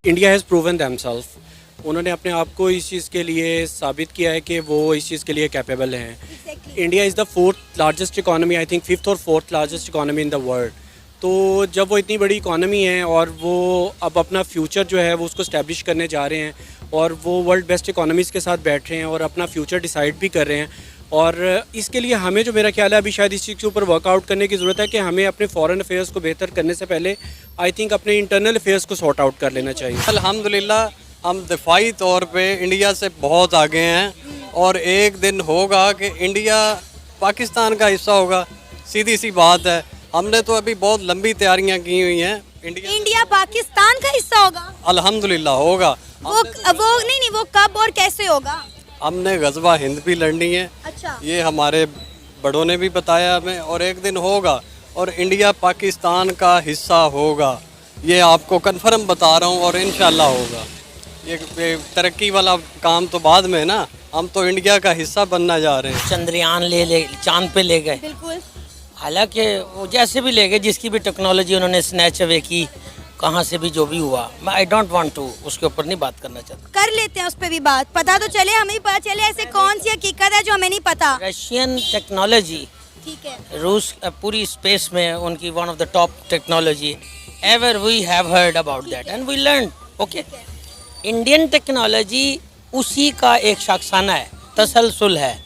India has proven themselves. उन्होंने अपने आप को इस चीज़ के लिए साबित किया है कि वो इस चीज़ के लिए कैपेबल हैं। India is the fourth largest economy, I think fifth और fourth largest economy in the world. तो जब वो इतनी बड़ी इकॉनमी है और वो अब अपना फ्यूचर जो है वो उसको इस्टेब्लिश करने जा रहे हैं और वो वर्ल्ड बेस्ट इकॉनमीज़ के साथ बैठ रहे हैं और अपना फ्यूचर डिसाइड भी कर रहे हैं, और इसके लिए हमें जो मेरा ख्याल है अभी शायद इस चीज़ के ऊपर वर्कआउट करने की ज़रूरत है कि हमें अपने फॉरेन अफेयर्स को बेहतर करने से पहले आई थिंक अपने इंटरनल अफेयर्स को सॉर्ट आउट कर लेना चाहिए। अल्हम्दुलिल्लाह हम दिफाई तौर पे इंडिया से बहुत आगे हैं और एक दिन होगा कि इंडिया पाकिस्तान का हिस्सा होगा। सीधी सी बात है, हमने तो अभी बहुत लंबी तैयारियां की हुई हैं। इंडिया पाकिस्तान का हिस्सा होगा, अल्हम्दुलिल्लाह होगा। वो नहीं, वो कब और कैसे होगा? हमने गज़वा हिंद भी लड़नी है। अच्छा। ये हमारे बड़ों ने भी बताया हमें, और एक दिन होगा और इंडिया पाकिस्तान का हिस्सा होगा। ये आपको कन्फर्म बता रहा हूँ और इंशाल्लाह होगा। ये तरक्की वाला काम तो बाद में है ना, हम तो इंडिया का हिस्सा बनना जा रहे हैं। चंद्रयान ले चांद पे ले गए, बिल्कुल। हालांकि वो जैसे भी ले गए, जिसकी भी टेक्नोलॉजी उन्होंने स्नैच अवे की, कहाँ से भी जो भी हुआ, मैं आई डोंट वांट टू उसके ऊपर नहीं बात करना चाहता। कर लेते हैं उस पर भी बात, पता तो चले, हमें भी पता चले ऐसे कौन सी हकीकत है जो हमें नहीं पता। रशियन टेक्नोलॉजी, ठीक है, रूस पूरी स्पेस में उनकी one of the top technology, ever we have heard about that and we learn. Okay, Indian technology उसी का एक शाखसाना है, तसलसल है।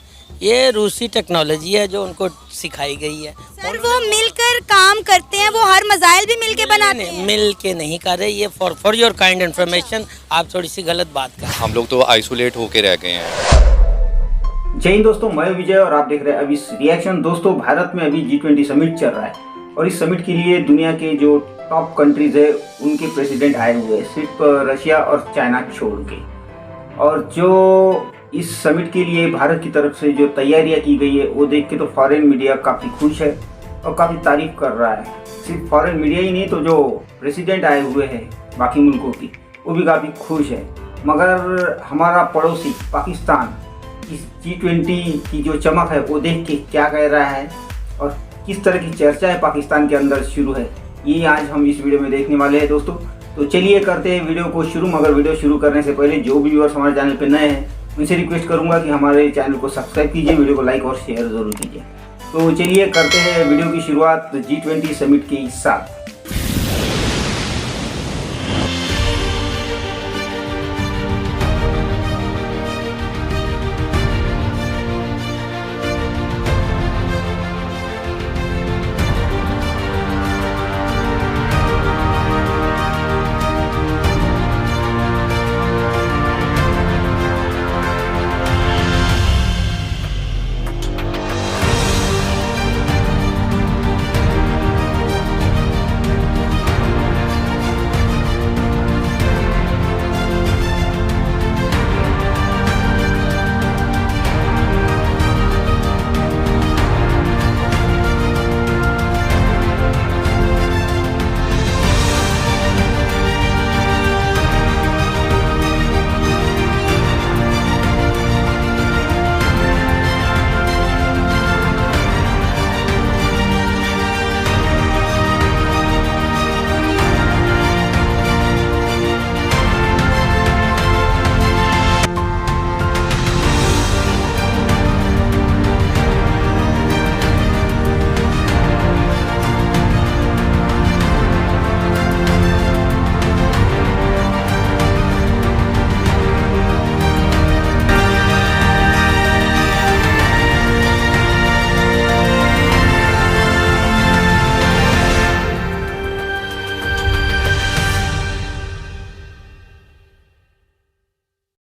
ये रूसी टेक्नोलॉजी है जो उनको सिखाई गई है। सर वो मिलकर काम करते हैं, वो हर मजाइल भी मिलके बनाते हैं। मिल के नहीं कर रहे, ये फॉर योर काइंड इन्फॉर्मेशन आप थोड़ी सी गलत बात कर। हम लोग तो आइसोलेट होके रह गए हैं। जय हिंद दोस्तों, मैं विजय और आप देख रहे हैं अभी रिएक्शन। दोस्तों भारत में अभी G20 समिट चल रहा है और इस समिट के लिए दुनिया के जो टॉप कंट्रीज है उनके प्रेसिडेंट आए हुए हैं, सिर्फ रशिया और चाइना छोड़ के। और जो इस समिट के लिए भारत की तरफ से जो तैयारियां की गई है वो देख के तो फॉरेन मीडिया काफ़ी खुश है और काफ़ी तारीफ कर रहा है। सिर्फ फॉरेन मीडिया ही नहीं, तो जो प्रेसिडेंट आए हुए हैं बाकी मुल्कों की वो भी काफ़ी खुश है। मगर हमारा पड़ोसी पाकिस्तान इस G20 की जो चमक है वो देख के क्या कह रहा है और किस तरह की चर्चा है पाकिस्तान के अंदर शुरू है, ये आज हम इस वीडियो में देखने वाले हैं दोस्तों। तो चलिए करते हैं वीडियो को शुरू। मगर वीडियो शुरू करने से पहले जो भी व्यूअर्स हमारे चैनल पर नए हैं उनसे रिक्वेस्ट करूंगा कि हमारे चैनल को सब्सक्राइब कीजिए, वीडियो को लाइक और शेयर ज़रूर कीजिए। तो चलिए करते हैं वीडियो की शुरुआत G20 समिट के साथ।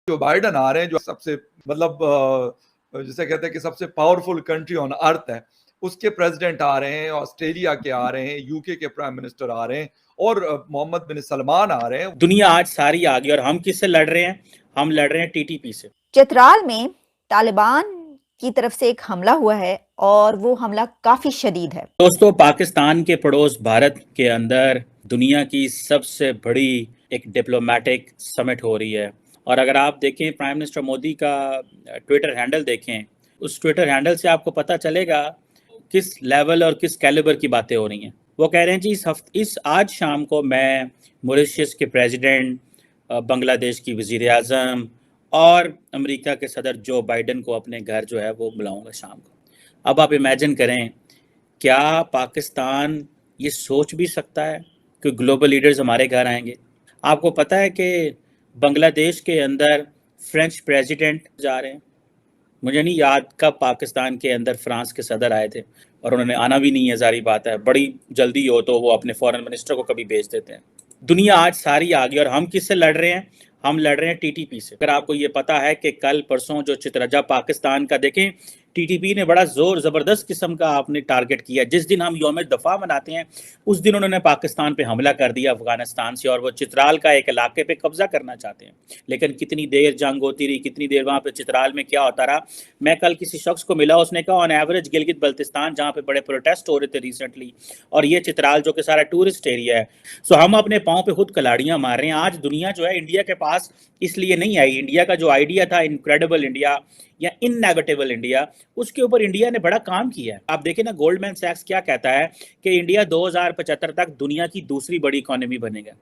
जो बाइडन आ रहे हैं, जो सबसे जिसे कहते हैं कि सबसे पावरफुल कंट्री ऑन अर्थ है, उसके प्रेसिडेंट आ रहे हैं, ऑस्ट्रेलिया के आ रहे हैं, यूके के प्राइम मिनिस्टर आ रहे हैं और मोहम्मद बिन सलमान आ रहे हैं। दुनिया आज सारी आ गई और हम किससे लड़ रहे हैं? हम लड़ रहे हैं TTP से। चित्राल में तालिबान की तरफ से एक हमला हुआ है और वो हमला काफी शदीद है। दोस्तों, पाकिस्तान के पड़ोस भारत के अंदर दुनिया की सबसे बड़ी एक डिप्लोमेटिक समिट हो रही है और अगर आप देखें प्राइम मिनिस्टर मोदी का ट्विटर हैंडल देखें, उस ट्विटर हैंडल से आपको पता चलेगा किस लेवल और किस कैलिबर की बातें हो रही हैं। वो कह रहे हैं जी इस आज शाम को मैं मॉरिशस के प्रेसिडेंट बांग्लादेश की वज़ीर आज़म और अमेरिका के सदर जो बाइडन को अपने घर जो है वो बुलाऊंगा शाम को। अब आप इमेजिन करें, क्या पाकिस्तान ये सोच भी सकता है कि ग्लोबल लीडर्स हमारे घर आएंगे? आपको पता है कि बांग्लादेश के अंदर फ्रेंच प्रेसिडेंट जा रहे हैं। मुझे नहीं याद कब पाकिस्तान के अंदर फ्रांस के सदर आए थे, और उन्होंने आना भी नहीं है, जारी बात है। बड़ी जल्दी हो तो वो अपने फॉरेन मिनिस्टर को कभी भेज देते हैं। दुनिया आज सारी आ गई, और हम किससे लड़ रहे हैं? हम लड़ रहे हैं टीटीपी से। अगर आपको ये पता है कि कल परसों जो चितरजा पाकिस्तान का, देखें टीटीपी ने बड़ा जोर ज़बरदस्त किस्म का आपने टारगेट किया। जिस दिन हम यौम दफ़ा मनाते हैं उस दिन उन्होंने पाकिस्तान पे हमला कर दिया अफगानिस्तान से, और वो चित्राल का एक इलाके पे कब्जा करना चाहते हैं। लेकिन कितनी देर जंग होती रही, कितनी देर वहाँ पे चित्राल में क्या होता रहा। मैं कल किसी शख्स को मिला, उसने कहा ऑन एवरेज गिलगित बल्तिस्तान जहाँ पे बड़े प्रोटेस्ट हो रहे थे रिसेंटली, और ये चित्राल जो कि सारा टूरिस्ट एरिया है, सो हम अपने पाँव पे खुद कलाड़ियाँ मार रहे हैं। आज दुनिया जो है इंडिया के पास इसलिए नहीं आई। इंडिया का जो आइडिया था इनक्रेडिबल इंडिया या इननेगेटिव इंडिया, उसके ऊपर इंडिया ने बड़ा काम किया है। आप देखें ना, गोल्डमैन सैक्स क्या कहता है कि इंडिया 2075 तक दुनिया की दूसरी बड़ी इकोनॉमी बनेगा।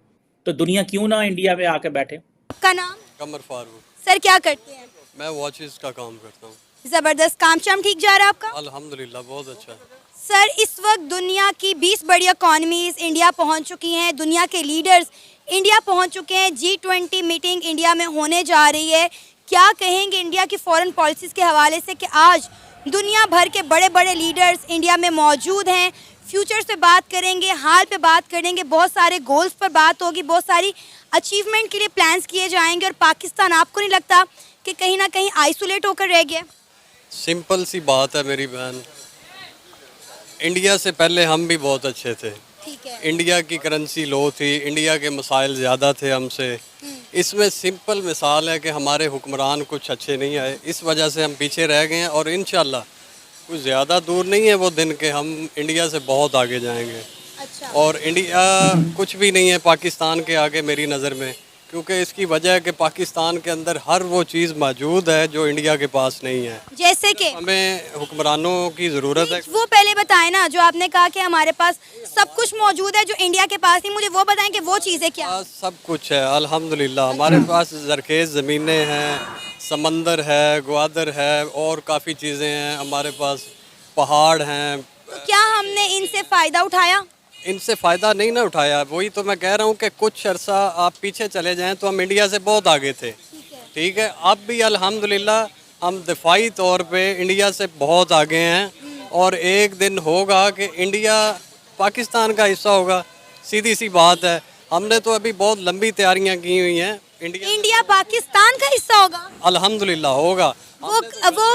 तो दुनिया क्यों ना इंडिया में आके बैठे। आपका नाम? कमर फारूक। सर क्या करते हैं? मैं वॉचेस का काम करता हूँ। जबरदस्त। काम शाम ठीक जा रहा है आपका? अल्हम्दुलिल्लाह बहुत अच्छा। सर इस वक्त दुनिया की 20 बड़ी इकॉनमीज इंडिया पहुंच चुकी हैं, दुनिया के लीडर्स इंडिया पहुंच चुके हैं, G20 मीटिंग इंडिया में होने जा रही है। क्या कहेंगे इंडिया की फॉरेन पॉलिसीज़ के हवाले से कि आज दुनिया भर के बड़े बड़े लीडर्स इंडिया में मौजूद हैं? फ्यूचर से बात करेंगे, हाल पे बात करेंगे, बहुत सारे गोल्स पर बात होगी, बहुत सारी अचीवमेंट के लिए प्लान्स किए जाएंगे, और पाकिस्तान आपको नहीं लगता कि कहीं ना कहीं आइसोलेट होकर रह गया? सिंपल सी बात है मेरी बहन, इंडिया से पहले हम भी बहुत अच्छे थे। ठीक है। इंडिया की करेंसी लो थी, इंडिया के मसाइल ज़्यादा थे हमसे। इसमें सिंपल मिसाल है कि हमारे हुक्मरान कुछ अच्छे नहीं आए, इस वजह से हम पीछे रह गए हैं, और इंशाल्लाह कुछ ज़्यादा दूर नहीं है वो दिन के हम इंडिया से बहुत आगे जाएंगे। अच्छा। और इंडिया कुछ भी नहीं है पाकिस्तान के आगे मेरी नज़र में, क्योंकि इसकी वजह है कि पाकिस्तान के अंदर हर वो चीज़ मौजूद है जो इंडिया के पास नहीं है। जैसे कि हमें हुक्मरानों की ज़रूरत है। वो पहले बताएं ना, जो आपने कहा कि हमारे पास सब कुछ मौजूद है जो इंडिया के पास नहीं, मुझे वो बताएं कि वो चीज़ें क्या? सब कुछ है अल्हम्दुलिल्लाह। हमारे पास ज़रखेज़ ज़मीनें हैं, समंदर है, ग्वादर है, और काफ़ी चीज़ें हैं हमारे पास, पहाड़ हैं। तो क्या हमने इनसे फ़ायदा उठाया? इनसे फ़ायदा नहीं ना उठाया। वही तो मैं कह रहा हूँ कि कुछ अरसा आप पीछे चले जाएं तो हम इंडिया से बहुत आगे थे। ठीक है, अब भी अल्हम्दुलिल्लाह हम दिफाई तौर पे इंडिया से बहुत आगे हैं, और एक दिन होगा कि इंडिया पाकिस्तान का हिस्सा होगा। सीधी सी बात है। हमने तो अभी बहुत लंबी तैयारियां की हुई हैं। इंडिया पाकिस्तान का हिस्सा होगा? अल्हम्दुलिल्लाह होगा। वो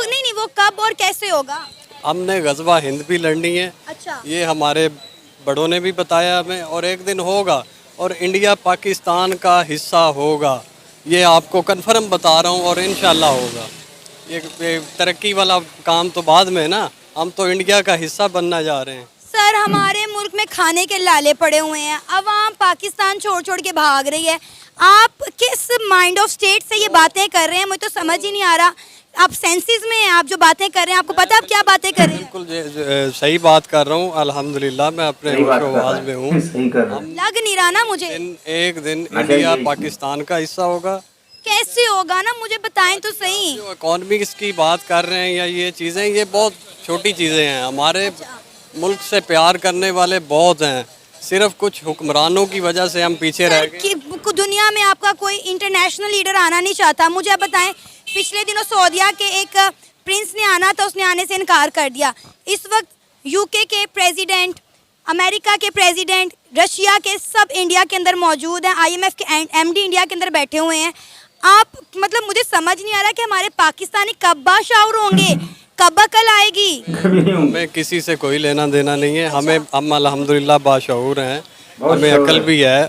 नहीं, वो कब और कैसे होगा? हमने गज़वा हिंद भी लड़नी है। अच्छा। ये हमारे बड़ों ने भी बताया हमें, और एक दिन होगा, और इंडिया पाकिस्तान का हिस्सा होगा। ये आपको कन्फर्म बता रहा हूँ, और इंशाल्लाह होगा। ये तरक्की वाला काम तो बाद में है ना, हम तो इंडिया का हिस्सा बनना जा रहे हैं। सर हमारे मुल्क में खाने के लाले पड़े हुए हैं, अवाम पाकिस्तान छोड़ छोड़ के भाग रही है। आप किस माइंड ऑफ स्टेट से ये बातें कर रहे हैं, मुझे तो समझ ही नहीं आ रहा। आप सेंसिस में हैं, आप जो बातें कर रहे हैं, आपको पता है आप क्या बातें कर रहे हैं? बिल्कुल सही बात कर रहा हूँ अल्हम्दुलिल्लाह। मैं अपने आवाज़ में हूँ। लग नहीं रहा ना मुझे। एक दिन इंडिया पाकिस्तान का हिस्सा होगा। कैसे होगा ना, मुझे बताएं तो सही। जो इकॉनमिक्स की बात कर रहे हैं या ये चीज़ें, ये बहुत छोटी चीज़ें हैं। हमारे मुल्क से प्यार करने वाले बहुत हैं, सिर्फ कुछ हुक्मरानों की वजह से हम पीछे रह गए। दुनिया में आपका कोई इंटरनेशनल लीडर आना नहीं चाहता। मुझे आप बताएं, पिछले दिनों सऊदीया के एक प्रिंस ने आना था, उसने आने से इनकार कर दिया। इस वक्त यूके के प्रेसिडेंट, अमेरिका के प्रेसिडेंट, रशिया के सब इंडिया के अंदर मौजूद हैं। IMF के MD इंडिया के अंदर बैठे हुए हैं। आप मतलब मुझे समझ नहीं आ रहा कि हमारे पाकिस्तानी कब बाशाऊर होंगे, कब अकल आएगी? हमें किसी से कोई लेना देना नहीं है। हम अल्हम्दुलिल्लाह बाशऊर हैं, हमें अकल भी है।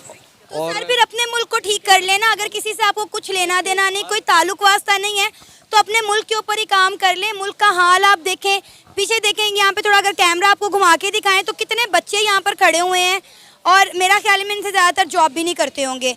तो सर फिर अपने मुल्क को ठीक कर लेना। अगर किसी से आपको कुछ लेना देना नहीं, कोई ताल्लुक वास्ता नहीं है, तो अपने मुल्क के ऊपर ही काम कर लें। मुल्क का हाल आप देखें, पीछे देखेंगे यहाँ पे थोड़ा, अगर कैमरा आपको घुमा के दिखाएं तो कितने बच्चे यहाँ पर खड़े हुए हैं, और मेरा ख्याल में इनसे ज़्यादातर जॉब भी नहीं करते होंगे,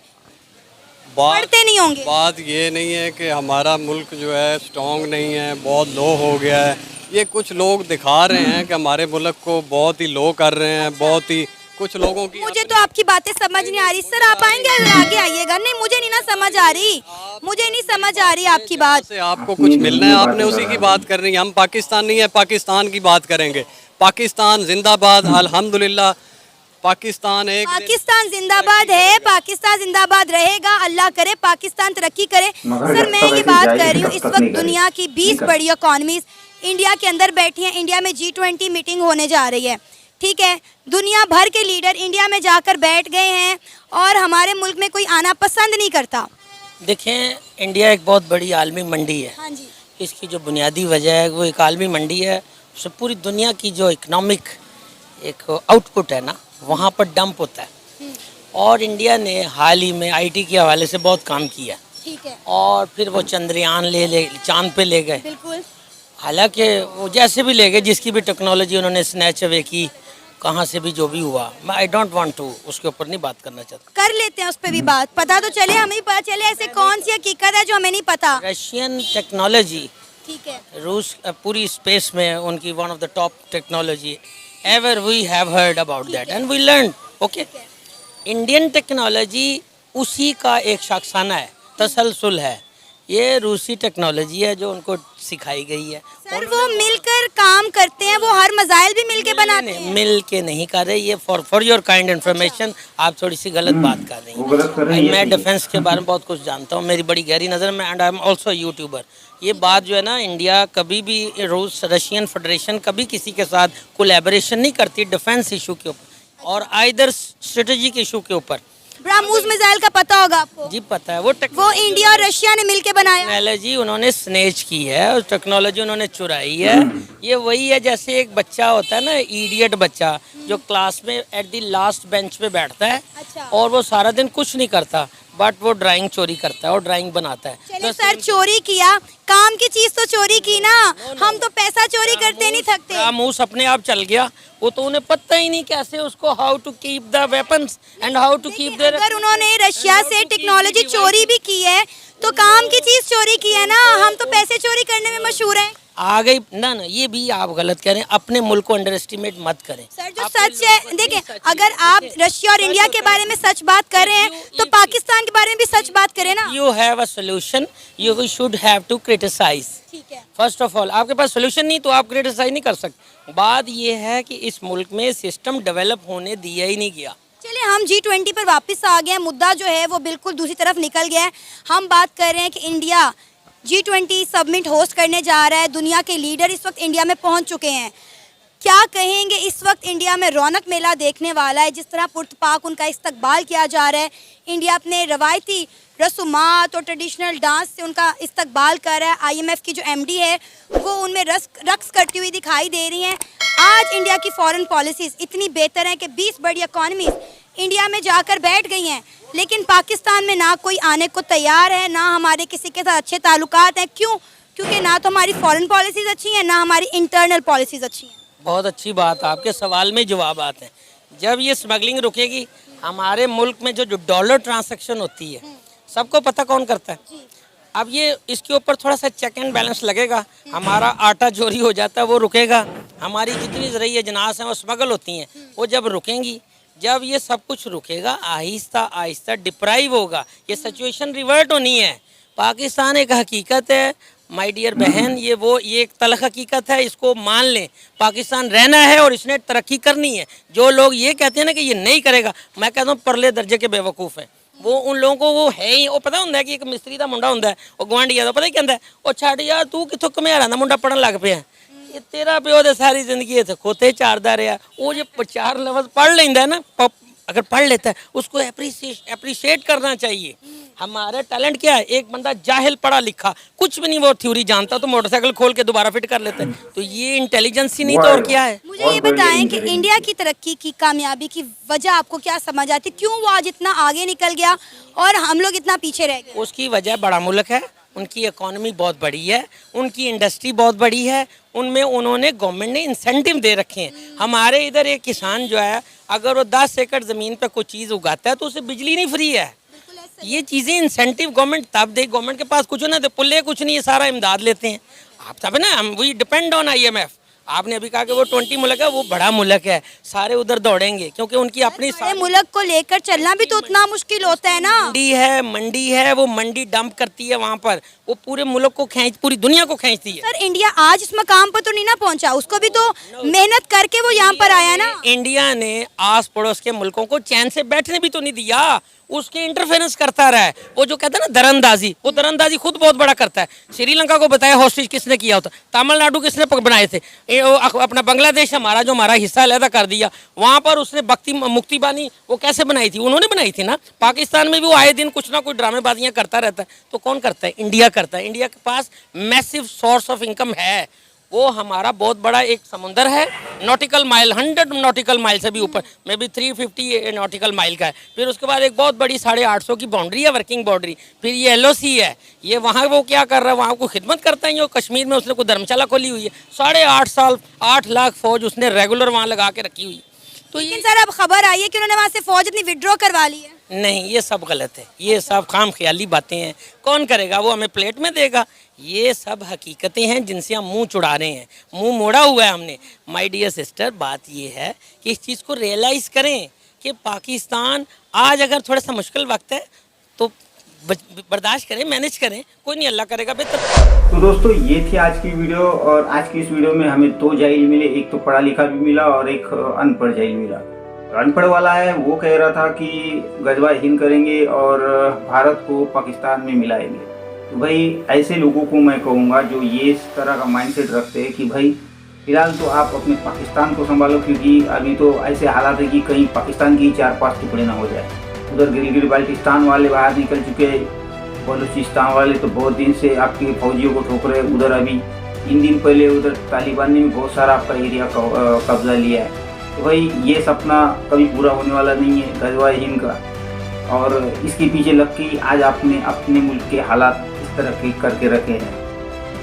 पढ़ते नहीं होंगे। बात ये नहीं है कि हमारा मुल्क जो है स्ट्रॉन्ग नहीं है, बहुत लो हो गया है। ये कुछ लोग दिखा रहे हैं कि हमारे मुल्क को बहुत ही लो कर रहे हैं, बहुत ही कुछ लोगों की मुझे तो आपकी बातें समझ नहीं आ रही सर, आप आएंगे आगे आइएगा। नहीं मुझे नहीं ना समझ आ रही, मुझे नहीं समझ आ रही आपकी बात। से आपको कुछ मिलना है, आपने उसी की बात करनी है। हम पाकिस्तान नहीं है, पाकिस्तान की बात करेंगे। पाकिस्तान जिंदाबाद, अल्हम्दुलिल्लाह। पाकिस्तान एक पाकिस्तान जिंदाबाद है, पाकिस्तान जिंदाबाद रहेगा, अल्लाह करे पाकिस्तान तरक्की करे। सर मैं ये बात कर रही हूँ, इस वक्त दुनिया की 20 बड़ी इकॉनमीज इंडिया के अंदर बैठी हैं। इंडिया में G20 मीटिंग होने जा रही है, ठीक है। दुनिया भर के लीडर इंडिया में जाकर बैठ गए हैं और हमारे मुल्क में कोई आना पसंद नहीं करता। देखें, इंडिया एक बहुत बड़ी आलमी मंडी है। हाँ जी, इसकी जो बुनियादी वजह है वो एक आलमी मंडी है। उससे पूरी दुनिया की जो इकोनॉमिक एक आउटपुट है ना, वहाँ पर डंप होता है। और इंडिया ने हाल ही में IT के हवाले से बहुत काम किया, ठीक है, और फिर वो चंद्रयान ले चांद पे ले गए। बिल्कुल। हालांकि वो जैसे भी ले गए, जिसकी भी टेक्नोलॉजी उन्होंने स्नैच अवे की, कहाँ से भी जो भी हुआ, मैं आई डोंट वांट टू उसके ऊपर नहीं बात करना चाहता। कर लेते हैं उस पर भी बात, पता तो चले, हमें भी पता चले ऐसे कौन सी हकीकत है जो हमें नहीं पता। रशियन टेक्नोलॉजी, ठीक है, रूस पूरी स्पेस में उनकी one of the top technology ever we have heard about that and we learn. Okay, Indian technology उसी का एक शाखसाना है, तसलसल है। ये रूसी टेक्नोलॉजी है जो उनको सिखाई गई है। सर वो मिलकर काम करते हैं, वो हर मजाइल भी मिलके बनाते हैं। मिल के नहीं कर रहे, ये फॉर योर काइंड इन्फॉर्मेशन आप थोड़ी सी गलत बात कर रही वो गलत कर रही हैं। है। मैं डिफेंस के बारे में बहुत कुछ जानता हूँ, मेरी बड़ी गहरी नज़र में, and I am also YouTuber. ये बात जो है ना, इंडिया कभी भी रूस रशियन फेडरेशन कभी किसी के साथ कोलैबोरेशन नहीं करती डिफेंस इशू के ऊपर और आइदर स्ट्रेटेजिक इशू के ऊपर। ब्रह्मोस मिसाइल का पता होगा आपको? जी पता है। वो इंडिया और रशिया ने मिलके बनाया। टेक्नोलॉजी उन्होंने स्नेच की है और टेक्नोलॉजी उन्होंने चुराई है। ये वही है जैसे एक बच्चा होता है ना, इडियट बच्चा जो क्लास में एट द लास्ट बेंच पे बैठता है। अच्छा। और वो सारा दिन कुछ नहीं करता, बट वो ड्राइंग चोरी करता है और ड्राइंग बनाता है। चलिए सर, चोरी किया, काम की चीज तो चोरी की ना। हम तो पैसा चोरी करते नहीं थकते। रामूस अपने आप चल गया, वो तो उन्हें पता ही नहीं कैसे उसको how to keep the weapons and how to keep there. अगर उन्होंने रशिया से टेक्नोलॉजी चोरी भी की है तो काम की चीज चोरी की है ना। हम तो पैसे चोरी करने में मशहूर हैं। आ गई ना, ये भी आप गलत कह रहे हैं। अपने मुल्क को अंडर एस्टिमेट मत करें सर, जो सच है, देखिए, अगर आप रशिया और इंडिया के बारे में सच बात कर रहे हैं तो पाकिस्तान के बारे में भी सच बात करें ना। You have a solution, you should have to criticise. ठीक है, फर्स्ट ऑफ ऑल आपके पास सोल्यूशन नहीं तो आप क्रिटिसाइज नहीं कर सकते। बात ये है कि इस मुल्क में सिस्टम डेवलप होने दिया ही नहीं गया। चलिए हम G20 पर वापस आ गए हैं। मुद्दा जो है वो बिल्कुल दूसरी तरफ निकल गया है। हम बात कर रहे हैं कि इंडिया G20 समिट होस्ट करने जा रहा है। दुनिया के लीडर इस वक्त इंडिया में पहुंच चुके हैं। क्या कहेंगे, इस वक्त इंडिया में रौनक मेला देखने वाला है। जिस तरह पुरतपाक उनका इस्तकबाल किया जा रहा है, इंडिया अपने रवायती रसूमात और ट्रेडिशनल डांस से उनका इस्तकबाल कर रहा है। IMF की जो MD है वो उनमें रक्स करती हुई दिखाई दे रही हैं। आज इंडिया की फॉरेन पॉलिसीज़ इतनी बेहतर हैं कि 20 बड़ी इकॉनमीज़ इंडिया में जाकर बैठ गई हैं, लेकिन पाकिस्तान में ना कोई आने को तैयार है, ना हमारे किसी के साथ अच्छे ताल्लुकात हैं। क्यों? क्योंकि ना तो हमारी फॉरेन पॉलिसीज़ अच्छी हैं, ना हमारी इंटरनल पॉलिसीज़ अच्छी हैं। बहुत अच्छी बात, आपके सवाल में जवाब आते हैं। जब ये स्मगलिंग रुकेगी, हमारे मुल्क में जो डॉलर ट्रांसैक्शन होती है, सबको पता कौन करता है। अब ये इसके ऊपर थोड़ा सा चेक एंड बैलेंस लगेगा। हमारा आटा चोरी हो जाता है, वो रुकेगा। हमारी जितनी ज़रिए जनास हैं वो स्मगल होती हैं, वो जब रुकेंगी, जब ये सब कुछ रुकेगा, आहिस्ता आहिस्ता डिप्राइव होगा। ये सिचुएशन रिवर्ट होनी है। पाकिस्तान एक हकीकत है माय डियर बहन, ये एक तलख हकीकत है, इसको मान लें। पाकिस्तान रहना है और इसने तरक्की करनी है। जो लोग ये कहते हैं ना कि ये नहीं करेगा, मैं कहता हूँ परले दर्जे के बेवकूफ़ हैं। वो उन लोगों को वो है ही, वो पता होता है कि एक मिस्त्री का मुंडा होता है, वो गुआंढिया पता ही कहता है, वो छड़ यार तू कितों कमेरा ना मुंडा पढ़न लग पिया, ये तेरा प्यो तो सारी जिंदगी इतने खोते चारदा रहा। वो जो 4 लफ्ज़ पढ़ लेता है ना, अगर पढ़ लेता है उसको अप्रिशिएट करना चाहिए। हमारा टैलेंट क्या है, एक बंदा जाहिल पढ़ा लिखा कुछ भी नहीं, वो थ्योरी जानता तो मोटरसाइकिल खोल के दोबारा फिट कर लेता है। तो ये इंटेलिजेंस ही नहीं तो और क्या है। मुझे ये बताएं कि इंडिया की तरक्की की कामयाबी की वजह आपको क्या समझ आती, क्यों वो आज इतना आगे निकल गया और हम लोग इतना पीछे रह गए? उसकी वजह बड़ा मुल्क है, उनकी इकोनॉमी बहुत बड़ी है, उनकी इंडस्ट्री बहुत बड़ी है, उनमें उन्होंने गवर्नमेंट ने इंसेंटिव दे रखे हैं। हमारे इधर एक किसान जो है, अगर वो 10 एकड़ ज़मीन पे कोई चीज़ उगाता है तो उसे बिजली नहीं फ्री है। ये चीज़ें इंसेंटिव गवर्नमेंट तब दे, गवर्नमेंट के पास कुछ ना दे, पुल्ले कुछ नहीं, ये सारा इमदाद लेते हैं। आप तब ना, वी डिपेंड ऑन IMF। आपने अभी कहा कि वो 20 मुल्क है, वो बड़ा मुल्क है, सारे उधर दौड़ेंगे क्योंकि उनकी अपनी बड़े मुल्क को लेकर चलना भी तो उतना मुश्किल होता है ना। मंडी है, वो मंडी डंप करती है वहाँ पर, वो पूरे मुल्क को पूरी दुनिया को खींचती है। सर इंडिया आज इस मकाम पर तो नहीं ना पहुंचा, उसको भी तो मेहनत करके वो यहाँ पर आया ना। इंडिया ने आस पड़ोस के मुल्कों को चैन से बैठने भी तो नहीं दिया, उसके इंटरफेरेंस करता रहा है। वो जो कहता है ना दरअंदाजी, वो दरअंदाजी खुद बहुत बड़ा करता है। श्रीलंका को बताया हॉस्टेज किसने किया होता, तमिलनाडु किसने बनाए थे, अपना बांग्लादेश हमारा जो हमारा हिस्सा अलहदा कर दिया, वहाँ पर उसने मुक्ति बानी वो कैसे बनाई थी, उन्होंने बनाई थी ना। पाकिस्तान में भी वो आए दिन कुछ ना कुछ ड्रामेबाजियाँ करता रहता है, तो कौन करता है? इंडिया करता है। इंडिया के पास मैसिव सोर्स ऑफ इनकम है, वो हमारा बहुत बड़ा एक समुंदर है, नॉटिकल माइल 100 नॉटिकल माइल से भी ऊपर, मे बी 350 नॉटिकल माइल का है। फिर उसके बाद एक बहुत बड़ी 850 की बाउंड्री है, वर्किंग बाउंड्री। फिर ये LOC है, ये वहाँ वो क्या कर रहा है, वहाँ को खिदमत करता है। कश्मीर में उसने कोई धर्मशाला खोली हुई है, 8.5 साल 8 लाख फौज उसने रेगुलर वहाँ लगा के रखी हुई है। तो लेकिन सर अब खबर आई है कि उन्होंने वहाँ से फौज अपनी विड्रॉ करवा ली है। नहीं, ये सब गलत है, ये सब खाम ख्याली बातें हैं। कौन करेगा? वो हमें प्लेट में देगा। ये सब हकीकतें हैं जिनसे हम मुंह चुड़ा रहे हैं, मुंह मोड़ा हुआ है हमने। माय डियर सिस्टर, बात ये है कि इस चीज़ को रियलाइज़ करें कि पाकिस्तान आज अगर थोड़ा सा मुश्किल वक्त है तो बर्दाश्त करें, मैनेज करें, कोई नहीं, अल्लाह करेगा बेहतर। तो दोस्तों ये थी आज की वीडियो, और आज की इस वीडियो में हमें 2 जाहिल मिले, एक तो पढ़ा लिखा भी मिला और एक अनपढ़ जाहिल मिला। अनपढ़ वाला है वो कह रहा था कि गजवा हिंद करेंगे और भारत को पाकिस्तान में मिलाएंगे। तो भाई ऐसे लोगों को मैं कहूँगा जो ये इस तरह का माइंडसेट रखते हैं कि भाई फिलहाल तो आप अपने पाकिस्तान को संभालो, क्योंकि अभी तो ऐसे हालात है कि कहीं पाकिस्तान की 4-5 टुकड़े ना हो जाए। उधर गिलगित बाल्टिस्तान वाले बाहर निकल चुके हैं, बलूचिस्तान वाले तो बहुत दिन से आपके फौजियों को ठोक रहे हैं। उधर अभी 3 दिन पहले उधर तालिबान ने भी बहुत सारा आपका एरिया कब्जा लिया है। तो भाई ये सपना कभी पूरा होने वाला नहीं है गजवा हिंद का, और इसके पीछे लग के आज आपने अपने मुल्क के हालात इस तरह के करके रखे हैं।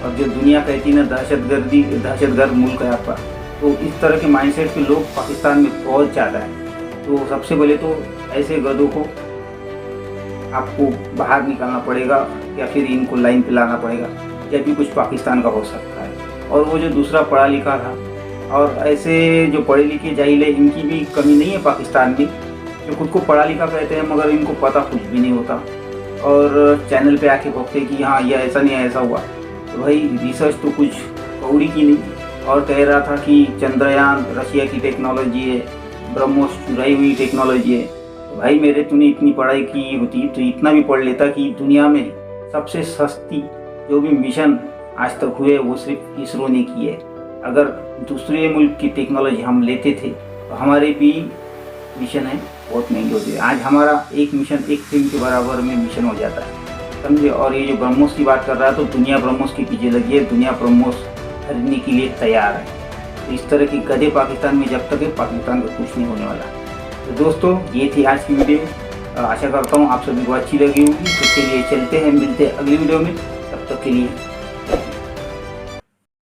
और जो दुनिया कहती है ना दहशतगर्द मुल्क है आपका, तो इस तरह के माइंडसेट के लोग पाकिस्तान में बहुत ज़्यादा है। तो सबसे पहले तो ऐसे गधों को आपको बाहर निकालना पड़ेगा, या फिर इनको लाइन पे लाना पड़ेगा, जब भी कुछ पाकिस्तान का हो सकता है। और वो जो दूसरा पढ़ा लिखा था, और ऐसे जो पढ़े लिखे जाहिल है, इनकी भी कमी नहीं है पाकिस्तान में, जो खुद को पढ़ा लिखा कहते हैं मगर इनको पता कुछ भी नहीं होता, और चैनल पे आके भोगते कि हाँ ये ऐसा नहीं ऐसा हुआ। तो भाई रिसर्च तो कुछ कौड़ी की नहीं। और कह रहा था कि चंद्रयान रशिया की टेक्नोलॉजी है, ब्रह्मोस चुराई हुई टेक्नोलॉजी है। तो भाई मेरे तूने इतनी पढ़ाई की होती तो इतना भी पढ़ लेता कि दुनिया में सबसे सस्ती जो भी मिशन आज तक हुए वो सिर्फ इसरो ने की है। अगर दूसरे मुल्क की टेक्नोलॉजी हम लेते थे तो हमारे भी मिशन है बहुत महंगे होते हैं। आज हमारा एक मिशन एक फिल्म के बराबर में मिशन हो जाता है, समझे। और ये जो ब्रह्मोस की बात कर रहा है तो दुनिया ब्रह्मोस के पीछे लगी है, दुनिया ब्रह्मोस खरीदने के लिए तैयार है। तो इस तरह की गधे पाकिस्तान में जब तक है, पाकिस्तान का कुछ नहीं होने वाला। तो दोस्तों ये थी आज की वीडियो, आशा करता हूँ आप सभी को अच्छी लगी होगी। तो चलिए चलते हैं, मिलते हैं अगली वीडियो में, तब तक के लिए